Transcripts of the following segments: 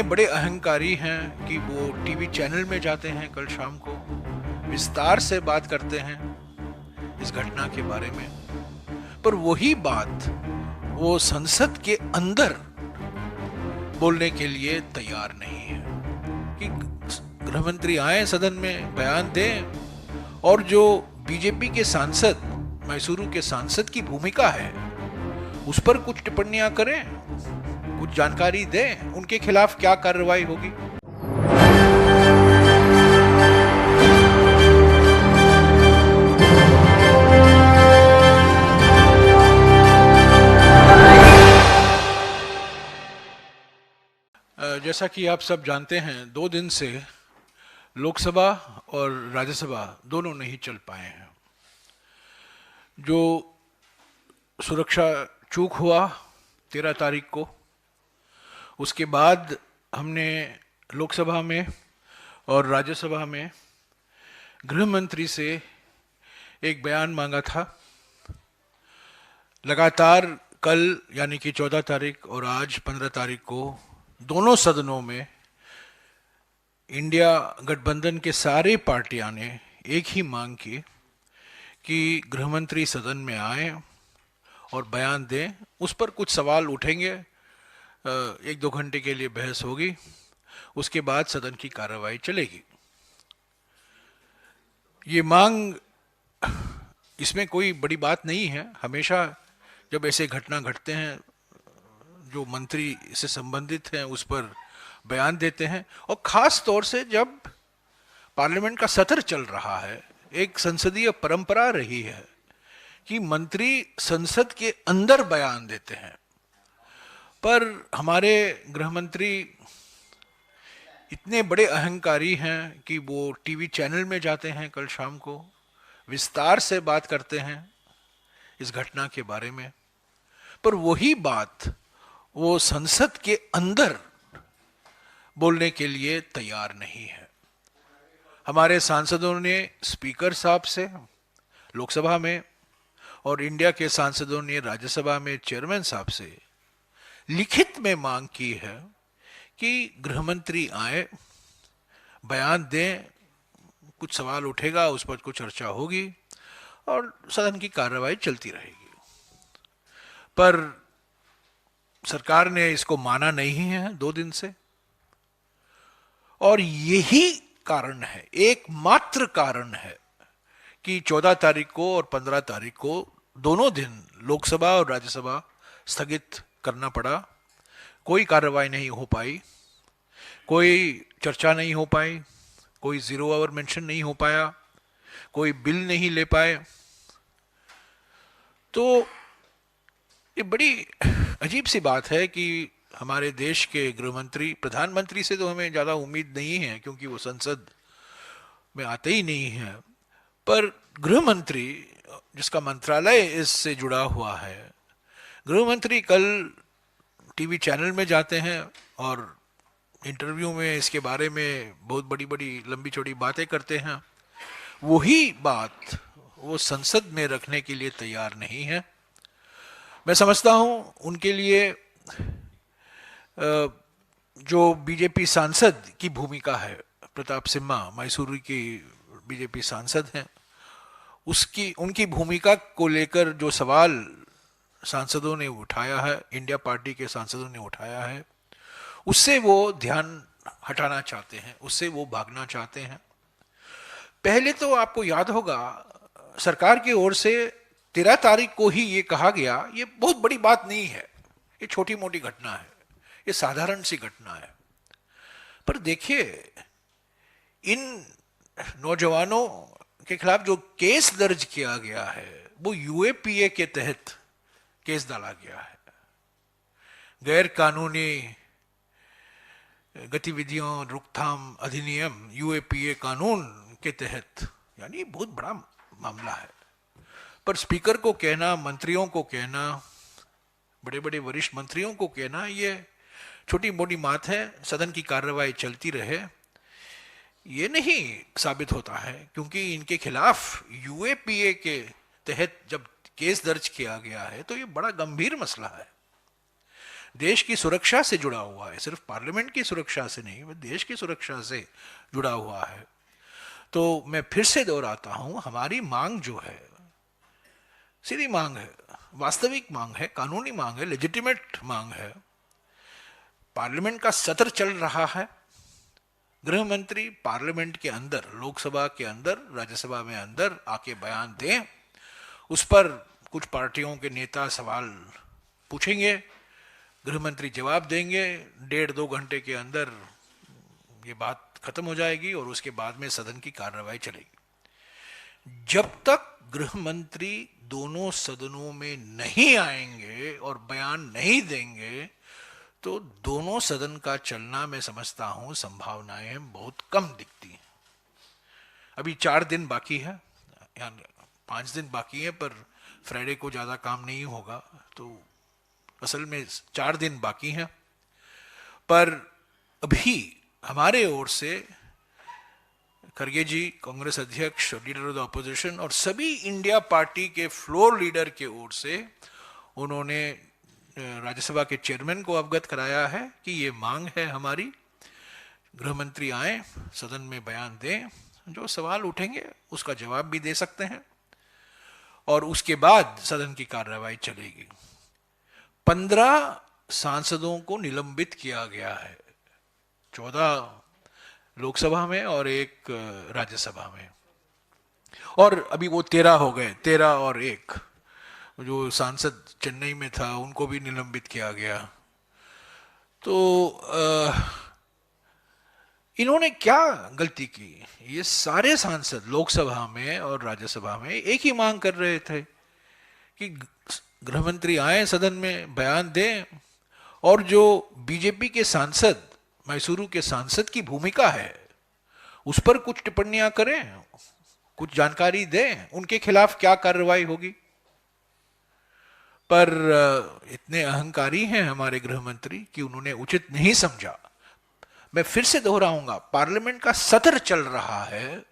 इतने बड़े अहंकारी हैं कि वो टीवी चैनल में जाते हैं, कल शाम को विस्तार से बात करते हैं इस घटना के बारे में। पर वही बात वो संसद के अंदर बोलने के लिए तैयार नहीं है कि गृह मंत्री आए सदन में बयान दें और जो बीजेपी के सांसद, मैसूरू के सांसद की भूमिका है उस पर कुछ टिप्पणियां करें, कुछ जानकारी दें, उनके खिलाफ क्या कार्रवाई होगी। जैसा कि आप सब जानते हैं, 2 दिन से लोकसभा और राज्यसभा दोनों नहीं चल पाए हैं। जो सुरक्षा चूक हुआ 13 तारीख को, उसके बाद हमने लोकसभा में और राज्यसभा में गृह मंत्री से एक बयान मांगा था। लगातार कल यानी कि 14 तारीख और आज 15 तारीख को दोनों सदनों में इंडिया गठबंधन के सारे पार्टियां ने एक ही मांग की कि गृह मंत्री सदन में आए और बयान दें। उस पर कुछ सवाल उठेंगे, 1-2 घंटे के लिए बहस होगी, उसके बाद सदन की कार्रवाई चलेगी। ये मांग, इसमें कोई बड़ी बात नहीं है। हमेशा जब ऐसे घटना घटते हैं, जो मंत्री से संबंधित हैं उस पर बयान देते हैं, और खास तौर से जब पार्लियामेंट का सत्र चल रहा है। एक संसदीय परंपरा रही है कि मंत्री संसद के अंदर बयान देते हैं, पर हमारे गृह मंत्री इतने बड़े अहंकारी हैं कि वो टीवी चैनल में जाते हैं, कल शाम को विस्तार से बात करते हैं इस घटना के बारे में। पर वही बात वो संसद के अंदर बोलने के लिए तैयार नहीं है। हमारे सांसदों ने स्पीकर साहब से लोकसभा में और इंडिया के सांसदों ने राज्यसभा में चेयरमैन साहब से लिखित में मांग की है कि गृह मंत्री आए, बयान दें, कुछ सवाल उठेगा, उस पर कुछ चर्चा होगी और सदन की कार्रवाई चलती रहेगी। पर सरकार ने इसको माना नहीं है 2 दिन से, और यही कारण है, एकमात्र कारण है कि 14 तारीख को और 15 तारीख को दोनों दिन लोकसभा और राज्यसभा स्थगित करना पड़ा। कोई कार्रवाई नहीं हो पाई, कोई चर्चा नहीं हो पाई, कोई 0 आवर मेंशन नहीं हो पाया, कोई बिल नहीं ले पाए। तो ये बड़ी अजीब सी बात है कि हमारे देश के गृह मंत्री, प्रधानमंत्री से तो हमें ज़्यादा उम्मीद नहीं है क्योंकि वो संसद में आते ही नहीं है, पर गृह मंत्री जिसका मंत्रालय इससे जुड़ा हुआ है, गृह मंत्री कल टीवी चैनल में जाते हैं और इंटरव्यू में इसके बारे में बहुत बड़ी बड़ी लंबी चौड़ी बातें करते हैं। वही बात वो संसद में रखने के लिए तैयार नहीं है। मैं समझता हूं उनके लिए जो बीजेपी सांसद की भूमिका है, प्रताप सिम्हा मैसूरू की बीजेपी सांसद हैं, उनकी भूमिका को लेकर जो सवाल सांसदों ने उठाया है, इंडिया पार्टी के सांसदों ने उठाया है, उससे वो ध्यान हटाना चाहते हैं, उससे वो भागना चाहते हैं। पहले तो आपको याद होगा, सरकार की ओर से 13 तारीख को ही ये कहा गया, ये बहुत बड़ी बात नहीं है, ये छोटी मोटी घटना है, ये साधारण सी घटना है। पर देखिए, इन नौजवानों के खिलाफ जो केस दर्ज किया गया है वो यूएपीए के तहत केस डाला गया है। गैर कानूनी गतिविधियों रोकथाम अधिनियम यूएपीए कानून के तहत, यानी बहुत बड़ा मामला है। पर स्पीकर को कहना, मंत्रियों को कहना, बड़े बड़े वरिष्ठ मंत्रियों को कहना ये छोटी मोटी बात है, सदन की कार्रवाई चलती रहे, ये नहीं साबित होता है, क्योंकि इनके खिलाफ यूएपीए के तहत जब केस दर्ज किया गया है तो ये बड़ा गंभीर मसला है। देश की सुरक्षा से जुड़ा हुआ है, सिर्फ पार्लियामेंट की सुरक्षा से नहीं, वह देश की सुरक्षा से जुड़ा हुआ है। तो मैं फिर से दोहराता हूं, हमारी मांग जो है सीधी मांग है, वास्तविक मांग है, कानूनी मांग है, लेजिटिमेट मांग है। पार्लियामेंट का सत्र चल रहा है, गृह मंत्री पार्लियामेंट के अंदर, लोकसभा के अंदर, राज्यसभा में अंदर आके बयान दें, उस पर कुछ पार्टियों के नेता सवाल पूछेंगे, गृह मंत्री जवाब देंगे, 1.5-2 घंटे के अंदर ये बात खत्म हो जाएगी और उसके बाद में सदन की कार्रवाई चलेगी। जब तक गृह मंत्री दोनों सदनों में नहीं आएंगे और बयान नहीं देंगे, तो दोनों सदन का चलना मैं समझता हूं संभावनाएं बहुत कम दिखती हैं। अभी 4 दिन बाकी है, या 5 दिन बाकी है, पर फ्राइडे को ज़्यादा काम नहीं होगा, तो असल में 4 दिन बाकी हैं। पर अभी हमारे ओर से खरगे जी, कांग्रेस अध्यक्ष और लीडर ऑफ द ऑपोजिशन, और सभी इंडिया पार्टी के फ्लोर लीडर के ओर से उन्होंने राज्यसभा के चेयरमैन को अवगत कराया है कि ये मांग है हमारी, गृह मंत्री आए, सदन में बयान दें, जो सवाल उठेंगे उसका जवाब भी दे सकते हैं, और उसके बाद सदन की कार्रवाई चलेगी। 15 सांसदों को निलंबित किया गया है, 14 लोकसभा में और 1 राज्यसभा में, और अभी वो 13 हो गए, 13 और 1 जो सांसद चेन्नई में था उनको भी निलंबित किया गया। तो इन्होंने क्या गलती की? ये सारे सांसद लोकसभा में और राज्यसभा में एक ही मांग कर रहे थे कि गृह मंत्री आए, सदन में बयान दें, और जो बीजेपी के सांसद, मैसूरू के सांसद की भूमिका है उस पर कुछ टिप्पणियां करें, कुछ जानकारी दें, उनके खिलाफ क्या कार्रवाई होगी। पर इतने अहंकारी हैं हमारे गृह मंत्री कि उन्होंने उचित नहीं समझा। मैं फिर से दोहराऊंगा, पार्लियामेंट का सत्र चल रहा है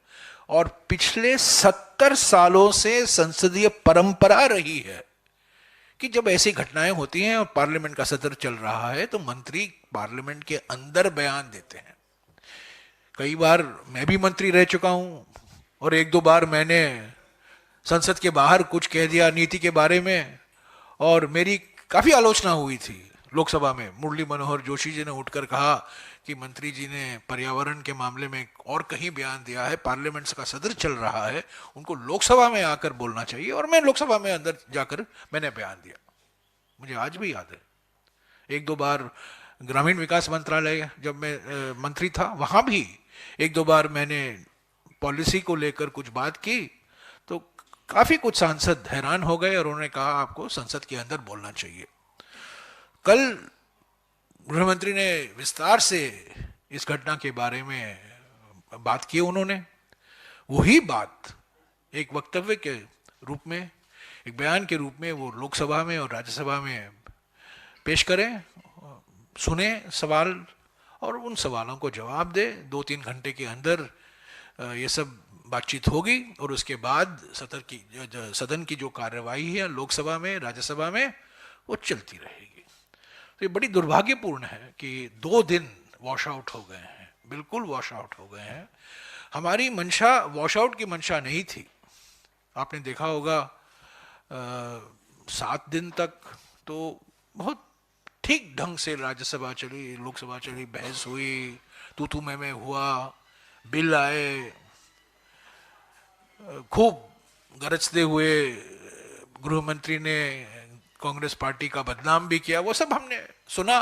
और पिछले 70 सालों से संसदीय परंपरा रही है कि जब ऐसी घटनाएं होती हैं और पार्लियामेंट का सत्र चल रहा है तो मंत्री पार्लियामेंट के अंदर बयान देते हैं। कई बार मैं भी मंत्री रह चुका हूं और 1-2 बार मैंने संसद के बाहर कुछ कह दिया नीति के बारे में, और मेरी काफी आलोचना हुई थी लोकसभा में। मुरली मनोहर जोशी जी ने उठकर कहा कि मंत्री जी ने पर्यावरण के मामले में और कहीं बयान दिया है, पार्लियामेंट का सत्र चल रहा है, उनको लोकसभा में आकर बोलना चाहिए, और मैं लोकसभा में अंदर जाकर मैंने बयान दिया। मुझे आज भी याद है, 1-2 बार ग्रामीण विकास मंत्रालय जब मैं मंत्री था, वहां भी 1-2 बार मैंने पॉलिसी को लेकर कुछ बात की, तो काफी कुछ सांसद हैरान हो गए और उन्होंने कहा आपको संसद के अंदर बोलना चाहिए। कल गृह मंत्री ने विस्तार से इस घटना के बारे में बात की, उन्होंने वही बात एक वक्तव्य के रूप में, एक बयान के रूप में वो लोकसभा में और राज्यसभा में पेश करें, सुने सवाल और उन सवालों को जवाब दे। 2-3 घंटे के अंदर ये सब बातचीत होगी और उसके बाद सदन की जो कार्यवाही है लोकसभा में, राज्यसभा में, वो चलती रहेगी। तो ये बड़ी दुर्भाग्यपूर्ण है कि 2 दिन वॉश आउट हो गए हैं, बिल्कुल वॉश आउट हो गए हैं। हमारी मंशा वॉश आउट की मंशा नहीं थी। आपने देखा होगा 7 दिन तक तो बहुत ठीक ढंग से राज्यसभा चली, लोकसभा चली, बहस हुई, तू मैं हुआ, बिल आए, खूब गरजते हुए गृह मंत्री ने कांग्रेस पार्टी का बदनाम भी किया। वो सब हमने सुना,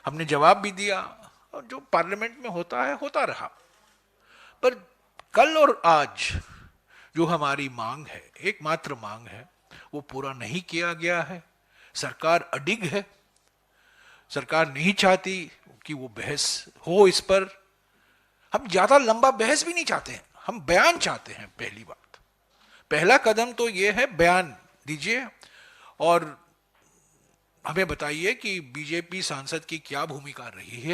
हमने जवाब भी दिया, और जो पार्लियामेंट में होता है होता रहा। पर कल और आज जो हमारी मांग है, एकमात्र मांग है, वो पूरा नहीं किया गया है। सरकार अडिग है, सरकार नहीं चाहती कि वो बहस हो इस पर। हम ज्यादा लंबा बहस भी नहीं चाहते हैं, हम बयान चाहते हैं। पहली बात, पहला कदम तो ये है, बयान दीजिए और हमें बताइए कि बीजेपी सांसद की क्या भूमिका रही है।